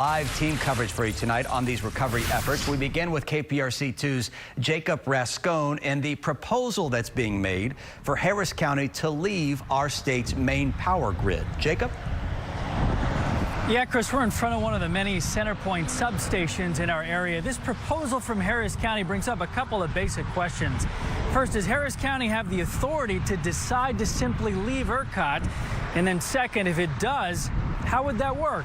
Live team coverage for you tonight on these recovery efforts. We begin with KPRC2's Jacob Rascone and the proposal that's being made for Harris County to leave our state's main power grid. Jacob? Yeah, Chris, we're in front of one of the many CenterPoint substations in our area. This proposal from Harris County brings up a couple of basic questions. First, does Harris County have the authority to decide to simply leave ERCOT? And then second, if it does, how would that work?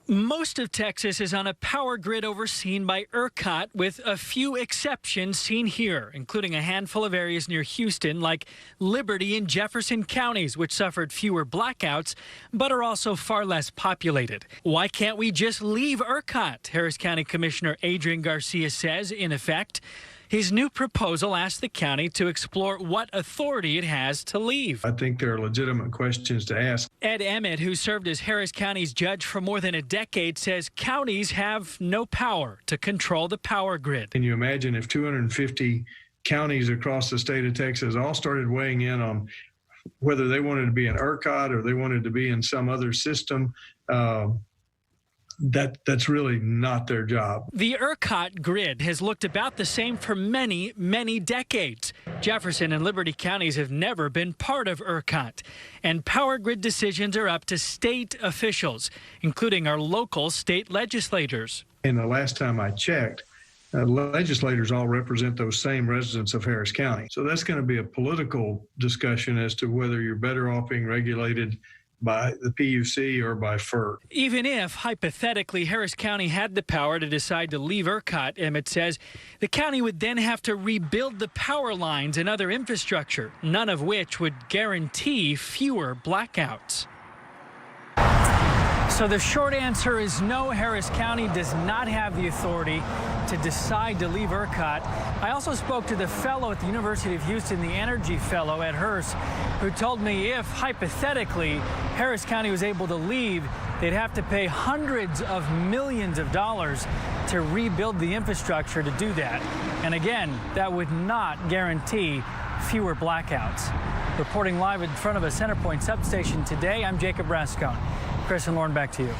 Most of Texas is on a power grid overseen by ERCOT, with a few exceptions seen here, including a handful of areas near Houston like Liberty and Jefferson counties, which suffered fewer blackouts but are also far less populated. Why can't we just leave ERCOT? Harris County Commissioner Adrian Garcia says, in effect. His new proposal asks the county to explore what authority it has to leave. I think there are legitimate questions to ask. Ed Emmett, who served as Harris County's judge for more than a decade, says counties have no power to control the power grid. Can you imagine if 250 counties across the state of Texas all started weighing in on whether they wanted to be in ERCOT or they wanted to be in some other system? That's really not their job. The ERCOT grid has looked about the same for many, many decades. Jefferson and Liberty counties have never been part of ERCOT. And power grid decisions are up to state officials, including our local state legislators. And the last time I checked, legislators all represent those same residents of Harris County. So that's going to be a political discussion as to whether you're better off being regulated by the PUC or by FERC. Even if, hypothetically, Harris County had the power to decide to leave ERCOT, Emmett says, the county would then have to rebuild the power lines and other infrastructure, none of which would guarantee fewer blackouts. So the short answer is no, Harris County does not have the authority to decide to leave ERCOT. I also spoke to the fellow at the University of Houston, the energy fellow, Ed Hurst, who told me if, hypothetically, Harris County was able to leave, they'd have to pay hundreds of millions of dollars to rebuild the infrastructure to do that. And again, that would not guarantee fewer blackouts. Reporting live in front of a CenterPoint substation today, I'm Jacob Rascone. Chris and Lauren, back to you.